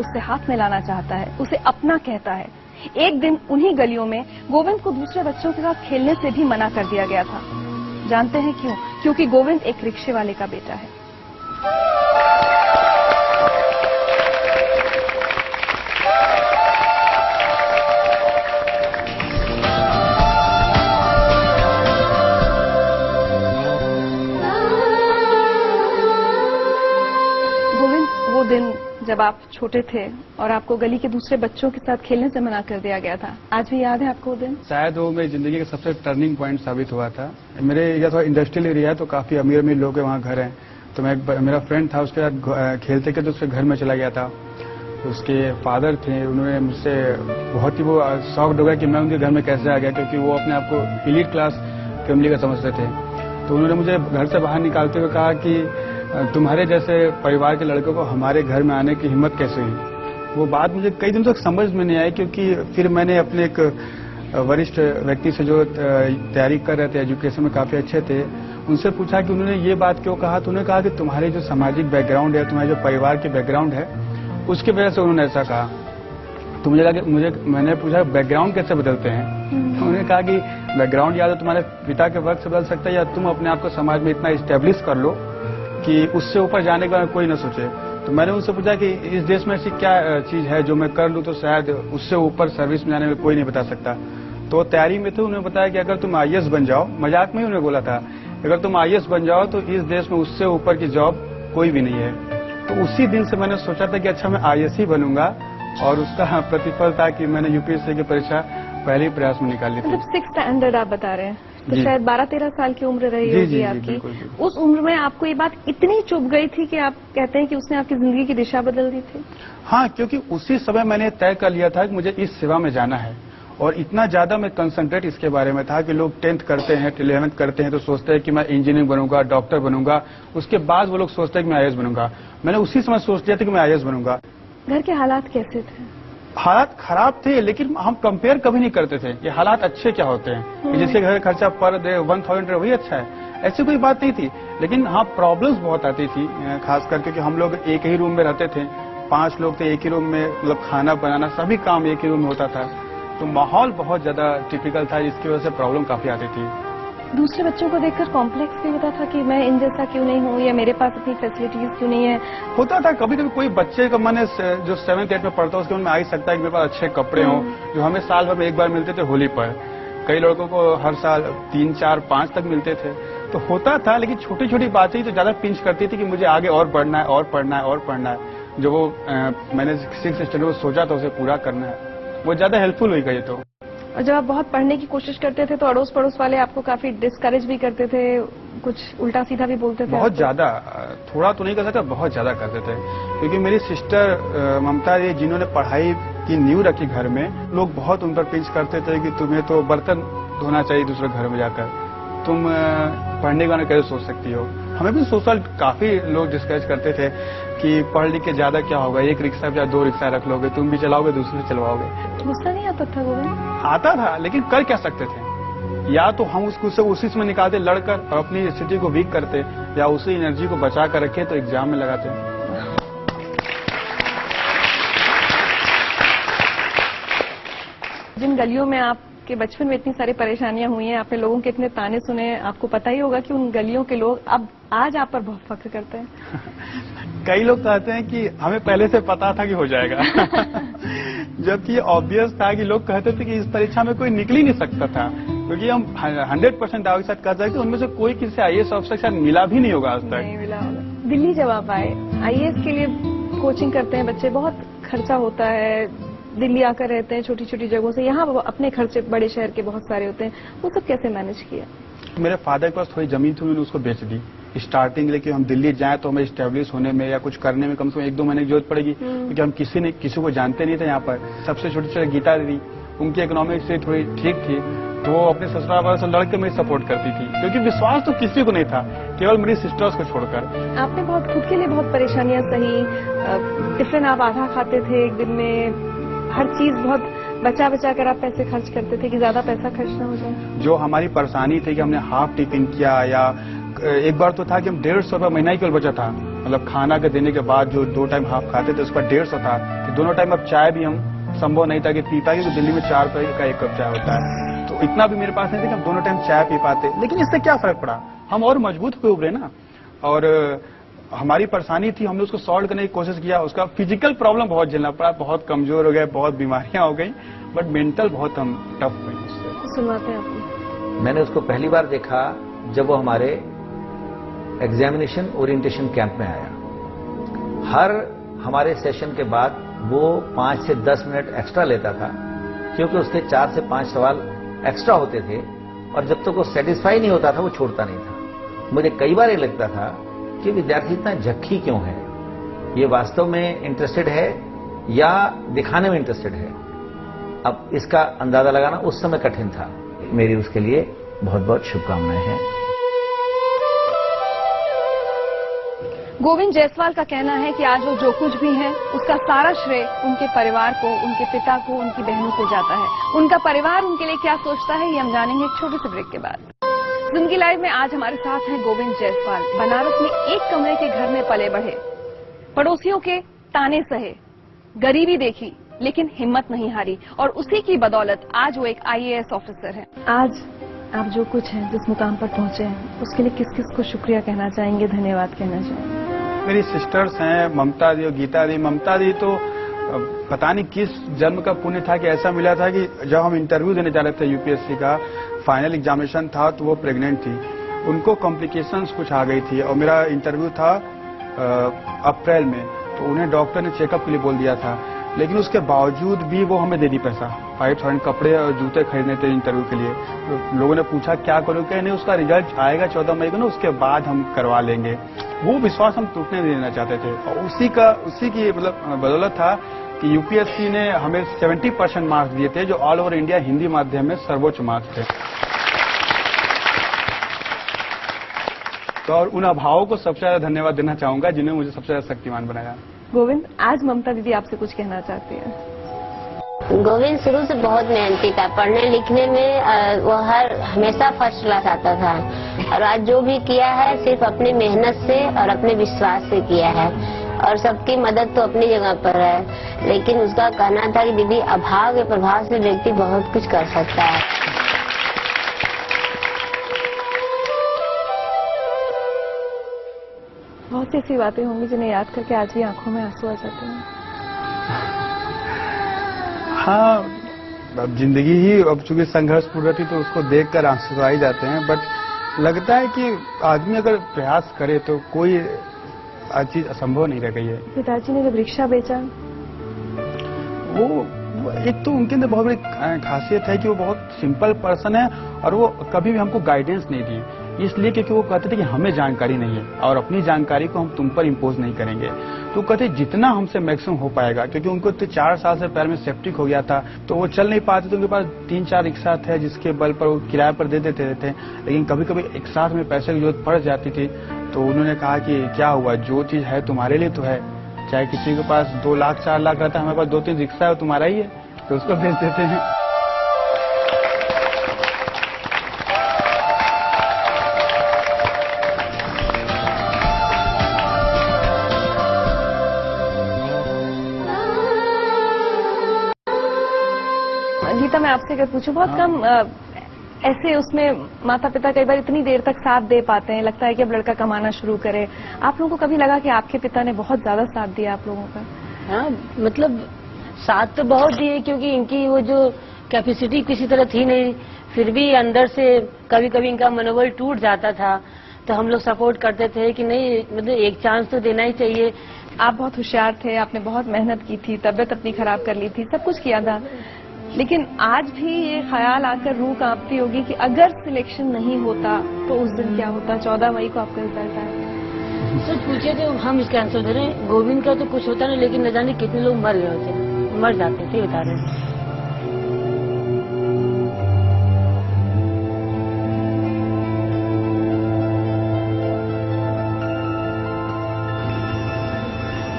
उससे हाथ मिलाना चाहता है, उसे अपना कहता है। एक दिन उन्हीं गलियों में गोविंद को दूसरे बच्चों के साथ खेलने से भी मना कर दिया गया था। जानते हैं क्यों? क्योंकि गोविंद एक रिक्शे वाले का बेटा है। गोविंद, वो दिन जब आप छोटे थे और आपको गली के दूसरे बच्चों के साथ खेलने से मना कर दिया गया था, आज भी याद है आपको वो दिन? शायद वो मेरी जिंदगी का सबसे टर्निंग पॉइंट साबित हुआ था। मेरे ये थोड़ा इंडस्ट्रियल एरिया है, तो काफी अमीर अमीर लोग के वहाँ घर हैं। तो मेरा फ्रेंड था, उसके साथ खेलते खेलते उसके घर में चला गया था। तो उसके फादर थे, उन्होंने मुझसे बहुत ही वो शॉक्ड हो गया कि मैं उनके घर में कैसे आ गया, क्योंकि वो अपने आप को एलीट क्लास फैमिली का समझते थे। तो उन्होंने मुझे घर से बाहर निकालते हुए कहा कि तुम्हारे जैसे परिवार के लड़कों को हमारे घर में आने की हिम्मत कैसे हुई। वो बात मुझे कई दिन तक समझ में नहीं आई, क्योंकि फिर मैंने अपने एक वरिष्ठ व्यक्ति से जो तैयारी कर रहे थे, एजुकेशन में काफी अच्छे थे, उनसे पूछा कि उन्होंने ये बात क्यों कहा। तो उन्होंने कहा कि तुम्हारे जो सामाजिक बैकग्राउंड है, तुम्हारे जो परिवार के बैकग्राउंड है, उसकी वजह से उन्होंने ऐसा कहा। तो मुझे लगा, मैंने पूछा बैकग्राउंड कैसे बदलते हैं। तो उन्होंने कहा कि बैकग्राउंड या तो तुम्हारे पिता के वक्त से बदल सकता है, या तुम अपने आप को समाज में इतना स्टेब्लिश कर लो कि उससे ऊपर जाने के बाद कोई न सोचे। तो मैंने उनसे पूछा कि इस देश में ऐसी क्या चीज है जो मैं कर लूं तो शायद उससे ऊपर सर्विस में जाने में कोई नहीं बता सकता। तो तैयारी में थे, उन्होंने बताया कि अगर तुम आईएएस बन जाओ, मजाक में ही उन्होंने बोला था, अगर तुम आईएएस बन जाओ तो इस देश में उससे ऊपर की जॉब कोई भी नहीं है। तो उसी दिन से मैंने सोचा था कि अच्छा मैं आईएएस ही बनूंगा, और उसका प्रतिफल था कि मैंने यूपीएससी की परीक्षा पहले ही प्रयास में निकाल ली थी। मतलब 6th स्टैंडर्ड आप बता रहे हैं, तो शायद 12-13 साल की उम्र रही होगी आपकी। बिल्कुल। उस उम्र में आपको ये बात इतनी चुभ गई थी कि आप कहते हैं कि उसने आपकी जिंदगी की दिशा बदल दी थी? हाँ, क्योंकि उसी समय मैंने तय कर लिया था कि मुझे इस सेवा में जाना है, और इतना ज्यादा मैं कंसंट्रेट इसके बारे में था कि लोग 10th करते हैं, 11th करते हैं तो सोचते हैं कि मैं इंजीनियर बनूंगा, डॉक्टर बनूंगा, उसके बाद वो लोग सोचते हैं कि मैं आईएएस बनूंगा। मैंने उसी समय सोच लिया था कि मैं आईएएस बनूंगा। घर के हालात कैसे थे? हालात खराब थे, लेकिन हम कंपेयर कभी नहीं करते थे ये हालात अच्छे क्या होते हैं, कि जिसके घर खर्चा पर डे 1000 वही अच्छा है, ऐसी कोई बात नहीं थी। लेकिन हाँ, प्रॉब्लम्स बहुत आती थी, खास करके कि हम लोग एक ही रूम में रहते थे, 5 लोग थे एक ही रूम में, मतलब खाना बनाना सभी काम एक ही रूम में होता था। तो माहौल बहुत ज्यादा टिपिकल था, जिसकी वजह से प्रॉब्लम काफी आती थी। दूसरे बच्चों को देखकर कॉम्प्लेक्स भी होता था कि मैं इन जैसा क्यों नहीं हूँ, या मेरे पास इतनी फैसिलिटीज क्यों नहीं है? होता था कभी कभी। कोई बच्चे का मन जो 7th 8th में पढ़ता है, उसके मन में आ ही सकता है कि मेरे पास अच्छे कपड़े हों, जो हमें साल भर में एक बार मिलते थे होली पर। कई लड़कों को हर साल 3, 4, 5 तक मिलते थे। तो होता था, लेकिन छोटी छोटी बातें ही तो ज्यादा पिंच करती थी कि मुझे आगे और बढ़ना है, और पढ़ना है, और पढ़ना है। जो वो मैंने 6th स्टैंडर्ड में सोचा था उसे पूरा करना है, वो ज्यादा हेल्पफुल हुई गई। तो और जब आप बहुत पढ़ने की कोशिश करते थे तो अड़ोस पड़ोस वाले आपको काफी डिस्करेज भी करते थे, कुछ उल्टा सीधा भी बोलते थे? बहुत ज्यादा, थोड़ा तो नहीं कर सकता, बहुत ज्यादा करते थे। क्योंकि मेरी सिस्टर ममता जी, जिन्होंने पढ़ाई की नींव रखी घर में, लोग बहुत उन पर पिंच करते थे कि तुम्हें तो बर्तन धोना चाहिए दूसरे घर में जाकर, तुम पढ़ने के बारे में कैसे सोच सकती हो। हमें भी सोशल काफी लोग डिस्करेज करते थे कि पढ़ लिख के ज्यादा क्या होगा, एक रिक्शा या 2 रिक्शा रख लोगे, तुम भी चलाओगे दूसरे चलवाओगे। गुस्सा नहीं आता था गोविंद? आता था, लेकिन कर क्या सकते थे। या तो हम उसको उसी में निकालते लड़कर और अपनी स्थिति को वीक करते, या उसी एनर्जी को बचा कर रखे तो एग्जाम में लगाते। जिन गलियों में आपके बचपन में इतनी सारी परेशानियां हुई हैं, आपने लोगों के इतने ताने सुने, आपको पता ही होगा कि उन गलियों के लोग अब आज आप पर बहुत फख्र करते हैं। कई लोग कहते हैं कि हमें पहले से पता था कि हो जाएगा। जबकि ऑब्वियस था कि लोग कहते थे कि इस परीक्षा में कोई निकल ही नहीं सकता था, क्योंकि हम 100% दावे के साथ कहते हैं कि उनमें से कोई किसी आईएएस ऑफिसर के साथ मिला भी नहीं होगा आज तक। नहीं मिला होगा। दिल्ली जब आप आए, आईएएस के लिए कोचिंग करते हैं बच्चे, बहुत खर्चा होता है, दिल्ली आकर रहते हैं छोटी छोटी जगहों से, यहाँ अपने खर्चे बड़े शहर के बहुत सारे होते हैं, वो सब कैसे मैनेज किया? मेरे फादर के पास थोड़ी जमीन थी, उन्होंने उसको बेच दी स्टार्टिंग, लेकिन हम दिल्ली जाएं तो हमें स्टेब्लिश होने में या कुछ करने में कम से कम 1-2 महीने की जरूरत पड़ेगी, क्योंकि हम किसी को जानते नहीं थे यहाँ पर। सबसे छोटी छोटी गीता दीदी, उनकी इकोनॉमिक से थोड़ी ठीक थी, तो वो अपने ससुराल वालों से लड़के मेरी सपोर्ट करती थी, क्योंकि विश्वास तो किसी को नहीं था, केवल मेरी सिस्टर्स को छोड़कर। आपने बहुत खुद के लिए बहुत परेशानियां सही, टिफिन आप आधा खाते थे एक दिन में, हर चीज बहुत बचा बचा कर आप पैसे खर्च करते थे कि ज्यादा पैसा खर्च ना हो जाए। जो हमारी परेशानी थी कि हमने हाफ टिफिन किया, या एक बार तो था कि हम 150 रुपया महीना ही केवल बचा था, मतलब खाना के देने के बाद जो 2 टाइम हाफ खाते थे उसका 150 था कि दोनों टाइम अब चाय भी हम संभव नहीं था कि पी पाए, क्योंकि दिल्ली में 4 रुपए का 1 कप चाय होता है, तो इतना भी मेरे पास नहीं था कि हम दोनों टाइम चाय पी पाते। लेकिन इससे क्या फर्क पड़ा, हम और मजबूत हुए उभरे ना। और हमारी परेशानी थी, हमने उसको सॉल्व करने की कोशिश किया। उसका फिजिकल प्रॉब्लम बहुत झेलना पड़ा, बहुत कमजोर हो गए, बहुत बीमारियां हो गई, बट मेंटल बहुत हम टफ हुए उससे। सुनवाते हैं आपको। मैंने उसको पहली बार देखा जब वो हमारे एग्जामिनेशन ओरिएंटेशन कैंप में आया। हर हमारे सेशन के बाद वो 5 से 10 मिनट एक्स्ट्रा लेता था, क्योंकि उसके 4 से 5 सवाल एक्स्ट्रा होते थे, और जब तक वो सेटिस्फाई नहीं होता था वो छोड़ता नहीं था। मुझे कई बार ये लगता था कि विद्यार्थी इतना झक्की क्यों है, ये वास्तव में इंटरेस्टेड है या दिखाने में इंटरेस्टेड है। अब इसका अंदाजा लगाना उस समय कठिन था। मेरी उसके लिए बहुत बहुत शुभकामनाएं हैं। गोविंद जायसवाल का कहना है कि आज वो जो कुछ भी है उसका सारा श्रेय उनके परिवार को, उनके पिता को, उनकी बहनों को जाता है। उनका परिवार उनके लिए क्या सोचता है ये हम जानेंगे एक छोटे से ब्रेक के बाद। जिंदगी लाइव में आज हमारे साथ हैं गोविंद जायसवाल। बनारस में एक कमरे के घर में पले बढ़े, पड़ोसियों के ताने सहे, गरीबी देखी लेकिन हिम्मत नहीं हारी, और उसी की बदौलत आज वो एक IAS ऑफिसर हैं। आज आप जो कुछ हैं, जिस मुकाम पर पहुंचे हैं, उसके लिए किस किस को शुक्रिया कहना चाहेंगे, धन्यवाद कहना चाहेंगे? मेरी सिस्टर्स हैं ममता दी और गीता दी। ममता दी तो पता नहीं किस जन्म का पुण्य था कि ऐसा मिला था कि जब हम इंटरव्यू देने जा रहे थे UPSC का फाइनल एग्जामिनेशन था, तो वो प्रेग्नेंट थी, उनको कॉम्प्लिकेशंस कुछ आ गई थी, और मेरा इंटरव्यू था अप्रैल में, तो उन्हें डॉक्टर ने चेकअप के लिए बोल दिया था। लेकिन उसके बावजूद भी वो हमें दे दी पैसा, 5,000 कपड़े और जूते खरीदने थे इंटरव्यू के लिए। तो लोगों ने पूछा क्या करो, क्या नहीं, उसका रिजल्ट आएगा 14 मई को ना, उसके बाद हम करवा लेंगे। वो विश्वास हम टूटने नहीं देना चाहते थे, और उसी की मतलब बदौलत था कि UPSC ने हमें 70% मार्क्स दिए थे, जो ऑल ओवर इंडिया हिंदी माध्यम में सर्वोच्च मार्क्स थे। तो और उन अभावों को सबसे ज्यादा धन्यवाद देना चाहूंगा जिन्होंने मुझे सबसे ज्यादा शक्तिमान बनाया। गोविंद, आज ममता दीदी आपसे कुछ कहना चाहती है। गोविंद शुरू से बहुत मेहनती था, पढ़ने लिखने में वो हमेशा फर्स्ट क्लास आता था, और आज जो भी किया है सिर्फ अपनी मेहनत से और अपने विश्वास से किया है, और सबकी मदद तो अपनी जगह पर है। लेकिन उसका कहना था कि दीदी अभाव के प्रभाव से व्यक्ति बहुत कुछ कर सकता है। बहुत सी ऐसी बातें होंगी जिन्हें याद करके आज भी आंखों में आंसू आ जाते हैं। हाँ, अब जिंदगी ही अब चूंकि संघर्षपूर्ण रहती तो उसको देखकर आंसू आ ही जाते हैं, बट लगता है कि आदमी अगर प्रयास करे तो कोई चीज असंभव नहीं रह गई है। पिताजी ने जब रिक्शा बेचा, वो एक तो उनके अंदर बहुत बड़ी खासियत है कि वो बहुत सिंपल पर्सन है, और वो कभी भी हमको गाइडेंस नहीं दी, इसलिए क्योंकि वो कहते थे कि हमें जानकारी नहीं है और अपनी जानकारी को हम तुम पर इम्पोज नहीं करेंगे। तो कहते जितना हमसे मैक्सिमम हो पाएगा, क्योंकि उनको तो 4 साल से पैर में सेप्टिक हो गया था, तो वो चल नहीं पाते, तो उनके पास 3-4 रिक्शा थे जिसके बल पर वो किराए पर दे देते थे। लेकिन कभी कभी एक साथ में पैसे की जरूरत पड़ जाती थी, तो उन्होंने कहा कि क्या हुआ, जो चीज है तुम्हारे लिए तो है, चाहे किसी के पास 2 लाख 4 लाख रहता है, हमारे पास 2-3 रिक्शा है, वो तुम्हारा ही है, तो उसको भेज देते हैं। गीता, मैं आपसे अगर पूछूं, बहुत कम ऐसे उसमें माता पिता कई बार इतनी देर तक साथ दे पाते हैं, लगता है कि अब लड़का कमाना शुरू करे। आप लोगों को कभी लगा कि आपके पिता ने बहुत ज्यादा साथ दिया आप लोगों का? हाँ, मतलब साथ तो बहुत दिए, क्योंकि इनकी वो जो कैपेसिटी किसी तरह थी नहीं, फिर भी अंदर से कभी कभी इनका मनोबल टूट जाता था, तो हम लोग सपोर्ट करते थे कि नहीं, मतलब एक चांस तो देना ही चाहिए। आप बहुत होशियार थे, आपने बहुत मेहनत की थी, तबियत अपनी खराब कर ली थी, सब कुछ किया था, लेकिन आज भी ये ख्याल आकर रूह कांपती होगी कि अगर सिलेक्शन नहीं होता तो उस दिन क्या होता। 14 मई को आपका रिजल्ट आया। सच पूछे तो हम इसका आंसर दे रहे हैं, गोविंद का तो कुछ होता नहीं, लेकिन न जाने कितने लोग मर गए होते, मर जाते थे, बता रहे।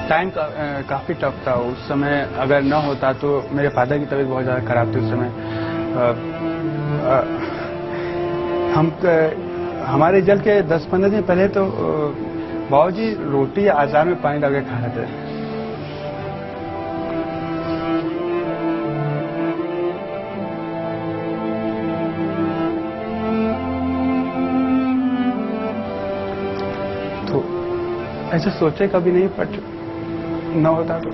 टाइम काफी टफ था उस समय। अगर न होता तो मेरे फादर की तबीयत बहुत ज्यादा खराब थी उस समय। हमारे रिजल्ट के 10-15 दिन पहले तो बाबूजी रोटी अचार में पानी डाल के खा रहे थे। तो ऐसे सोचे कभी नहीं, बट न होता तो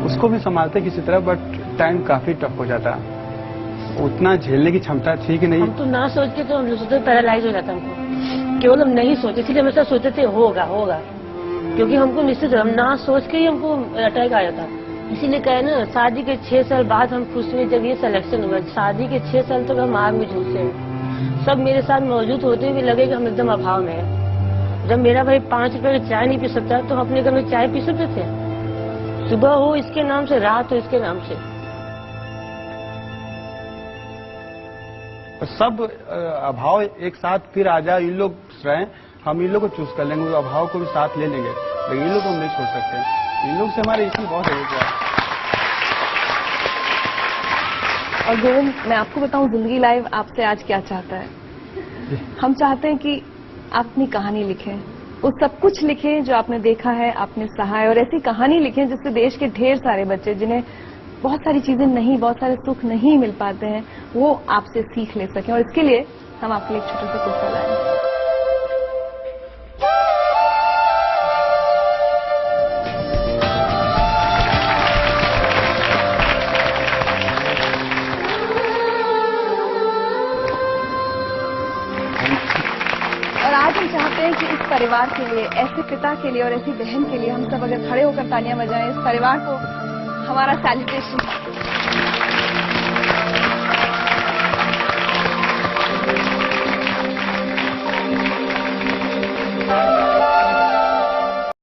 उसको भी संभालते किसी तरह, बट टाइम काफी टफ हो जाता। उतना झेलने की क्षमता थी कि नहीं। हम तो ना सोच के तो हम सोचते पैरालाइज हो जाता हमको, केवल हम नहीं सोचे, इसलिए हमेशा सोचते थे होगा होगा, क्योंकि हमको निश्चित हम ना सोच के ही हमको अटैक आ जाता। इसीलिए कहे ना, शादी के 6 साल बाद हम खुश हुए जब ये सिलेक्शन हुआ। शादी के 6 साल तक हम आग में झूलते हैं। सब मेरे साथ मौजूद होते हुए लगे कि हम एकदम अभाव में है। जब मेरा भाई 5 रुपए की चाय नहीं पी सकता तो हम अपने घर में चाय पी सकते थे। सुबह हो इसके नाम से, रात हो इसके नाम से। सब अभाव एक साथ फिर आ जाए, इन लोग रहें, हम इन लोग को चूज कर लेंगे, वो अभाव को भी साथ ले लेंगे, लेकिन इन लोग को हम नहीं छोड़ सकते। इन लोग से हमारे इसी बहुत है। और गोविंद, मैं आपको बताऊं, जिंदगी लाइव आपसे आज क्या चाहता है। हम चाहते हैं कि आप अपनी कहानी लिखें, वो सब कुछ लिखें जो आपने देखा है, आपने सहा है, और ऐसी कहानी लिखें जिससे देश के ढेर सारे बच्चे जिन्हें बहुत सारी चीजें नहीं, बहुत सारे सुख नहीं मिल पाते हैं, वो आपसे सीख ले सकें। और इसके लिए हम आपके लिए एक छोटा सा किस्सा लाए। और आज हम चाहते हैं कि इस परिवार के लिए, ऐसे पिता के लिए और ऐसी बहन के लिए हम सब अगर खड़े होकर तालियां बजाएं, इस परिवार को हमारा सेलिब्रेशन।